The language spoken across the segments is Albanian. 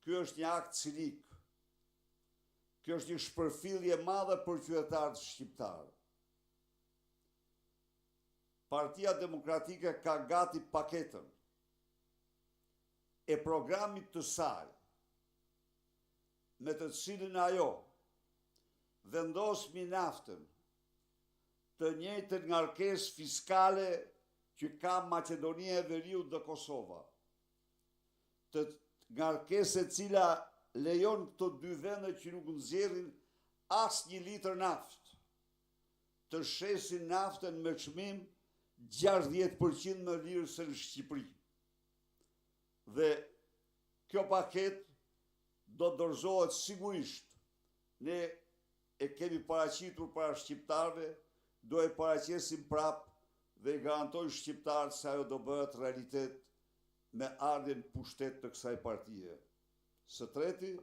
Ky është një akt cinik. Kjo është një shpërfillje madhe për qytetarët shqiptarë. Partia Demokratike ka gati paketën e programit të saj, me të cilin ajo vendos mbi naftën të njëjtën ngarkesë fiskale që ka Maqedonia e Veriut dhe Kosova, të ngarkesë e cila lejon këto dy vende që nuk nxjerrin as një litër naftë, të shesin naftën me çmim 60% më lirë se në Shqipëri. Dhe kjo paket do të dorëzohet sigurisht. Ne e kemi paraqitur para shqiptarëve, do e paraqesim prap dhe i garantoj shqiptarët se ajo do bëhet realitet me ardhen pushtet të kësaj partie. Së treti,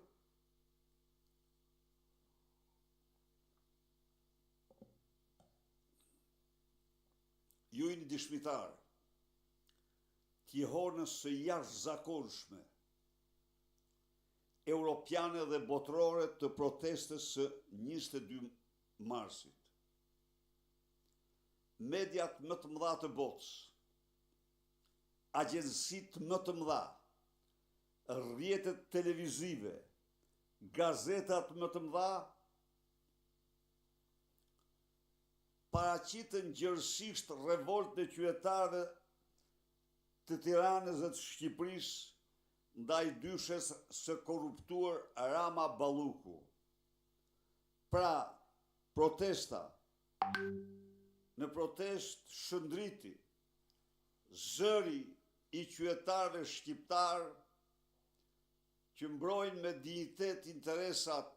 ju jeni dëshmitar të honës së jashtëzakonshme europiane dhe botërore të protestës së 22 marsit. Mediat më të mëdha të botës, agjensitë më të mëdha, rrjetet televizive, gazetat më të mëdha, paraqitën gjërësisht revoltën e qytetarëve të Tiranës dhe të Shqipërisë ndaj dyshes së korruptuar Rama Balluku. Pra, protesta, në protest shëndriti zëri i qytetarëve shqiptarë që mbrojnë me dinjitet interesat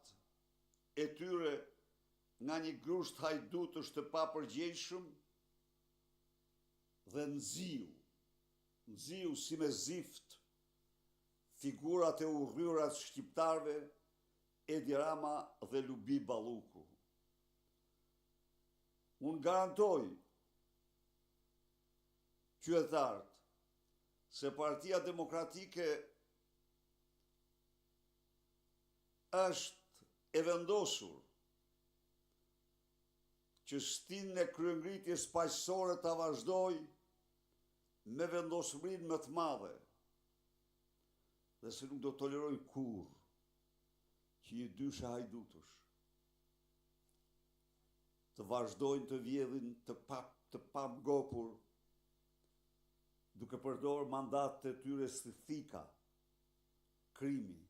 e tyre nga një grusht hajdutësh të papërgjegjshëm dhe nxiu si me zift figurat e urryerat shqiptarëve Edi Rama dhe Lubi Balluku. Unë garantoj qytetarët se Partia Demokratike është e vendosur që stinën e kryengritjes paqësore ta vazhdoj me vendosmërinë më të madhe dhe se nuk do toleroj kurrë që një dyshe hajdutësh të vazhdojnë të vjedhin të pamgopur duke përdorur mandatet e tyre si thika, krimi,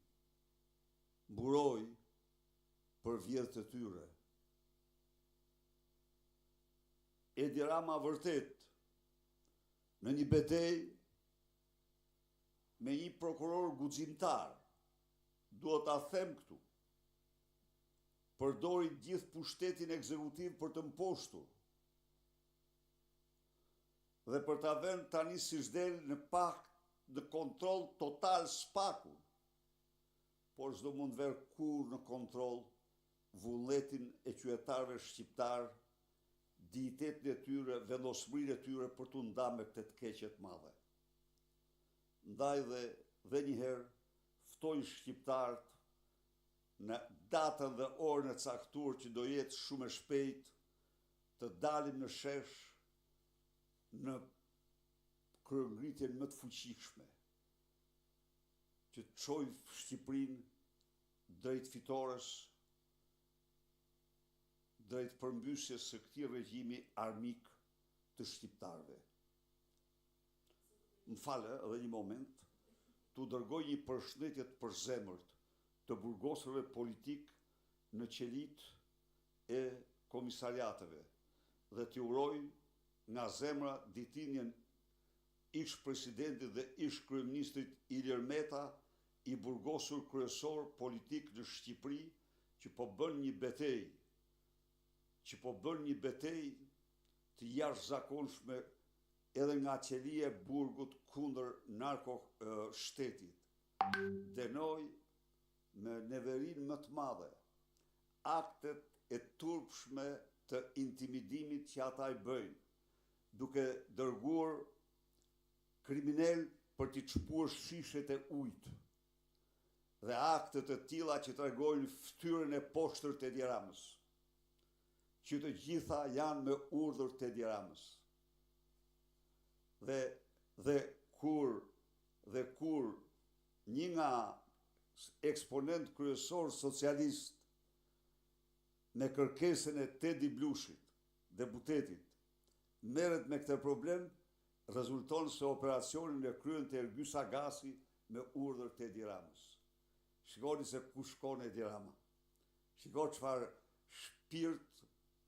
mburoj për vjedhjet e tyre. Edi Rama vërtet në një betejë me një prokuror guximtar, duhet ta them këtu, përdori gjithë pushtetin ekzekutiv për të mposhtur dhe për ta vënë tani siç del në pak në kontroll total spakun, por s'do mund ver kur në kontroll vullnetin e qytetarëve shqiptar, dinjitetin e tyre, vendosmërinë e tyre për t'u ndarë me këtë të keqe të madhe. Ndaj dhe një herë ftoj shqiptarët në datën dhe orën e caktuar që do jetë shumë e shpejt të dalim në shesh në kryengritjen më të fuqishme që të çojë Shqipërinë drejt fitores, drejt përmbysjes së këtij regjimi armik të shqiptarëve. Më falë edhe një moment, t'u dërgoj një përshëndetje të përzemërt të burgosërve politik në qelit e komisariateve dhe t'i uroj nga zemra ditëlindjen ish presidentit dhe ish kryeministrit Ilir Meta, i burgosur kryesor politik në Shqipëri që po bën një betejë të jashtëzakonshme edhe nga qelia e burgut kundër narko shtetit. Denoj me neverinë më të madhe aktet e turpshme të intimidimit që ata i bëjnë, duke dërguar kriminal për t'i çpuar shishet e ujit dhe akte të tilla që tregojnë fytyrën e poshtër të Edi Ramës, që të gjitha janë me urdhër të Edi Ramës. Dhe kur një nga eksponent kryesor socialist me kërkesën e Tedi Blushit, deputetit, merret me këtë problem, rezulton se operacionin e kryen të Ergyes Agasi me urdhër të Edi Ramës. Shikoni se ku shkon Edi Rama. Shikoni çfarë shpirt,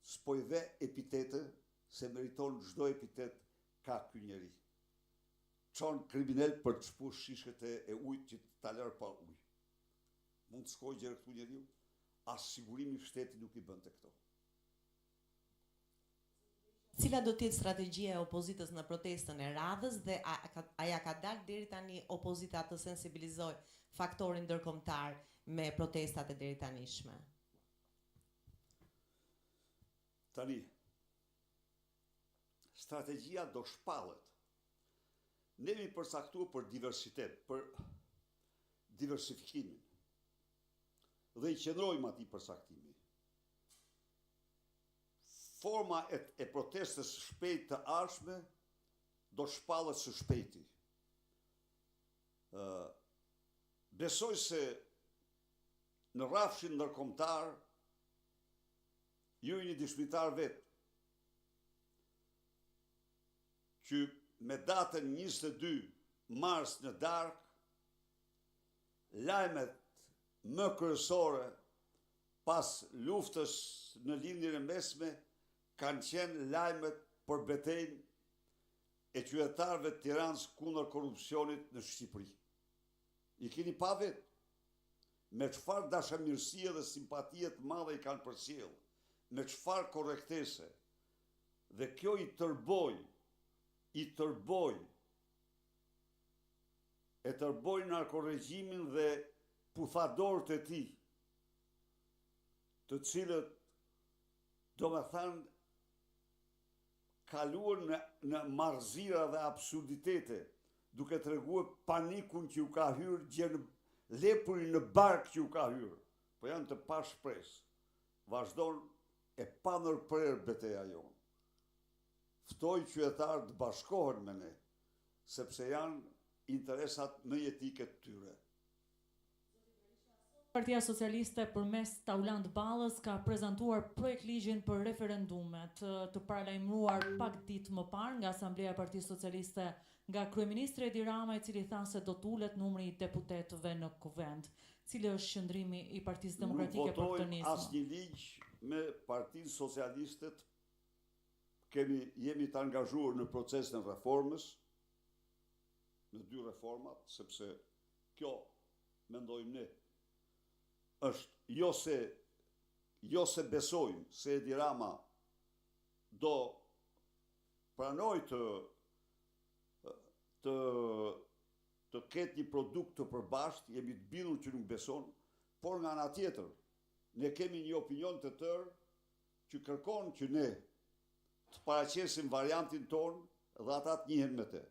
s'po i ve epitete, se meriton çdo epitet ka ky njeri. Çon kriminal për të shpush shishet e ujit që ta lër pa ujë. Mund të shkojë gjë këtu njeriu? As sigurimi i shtetit nuk i bën të këto. Cila do të jetë strategjia e opozitës në protestën e radhës dhe a ja ka dalë deri tani opozita të sensibilizoj faktorin ndërkombëtar me protestat e deri tanishme? Tani, strategjia do shpallet. Ne jemi përcaktuar për diversitet, për diversifikimin. Dhe i qëndrojmë atij përcaktimi. Forma e protestës së shpejtë të ardhshme do shpallet së shpejti. Besoj se në rrafshin ndërkombëtar ju jeni dëshmitar vetë që me datën 22 mars në darkë, lajmet më kryesore pas luftës në lindjen e mesme kanë qenë lajmet për betejën e qytetarëve të Tiranës kundër korrupsionit në Shqipëri. I keni pa vetë me çfarë dashamirësie dhe simpatie të madhe i kanë përcjell, me çfarë korrektese. Dhe kjo i tërboi narkorregjimin dhe puthadorët e tij, të cilët domethënë kaluan në marrëzira dhe absurditete, duke treguar panikun që u ka hyrë, lepurin në bark që u ka hyrë, po janë të pashpresë. Vazhdon e pa ndërprerë betejë jonë. Ftoj qytetarë të bashkohen me ne, sepse janë interesat më jetike të tyre. Partia Socialiste përmes Taulant Ballës ka prezantuar projekt ligjin për referendumet, të paralajmëruar pak ditë më parë nga Asambleja e Partisë Socialiste nga kryeministri Edi Rama, i cili tha se do të ulet numri i deputetëve në kuvend. Cili është qëndrimi i Partisë Demokratike për këtë nismë? Nuk votojmë asnjë ligj me Partinë Socialiste. Jemi të angazhuar në procesin e reformës, në 2 reformat, sepse kjo, mendojmë ne, është jo se besojmë se Edi Rama do pranoj të ketë një produkt të përbashkët, jemi të bindur që nuk beson, por nga ana tjetër, ne kemi një opinion të tërë që kërkon që ne të paraqesim variantin tonë dhe ata të njihen me te.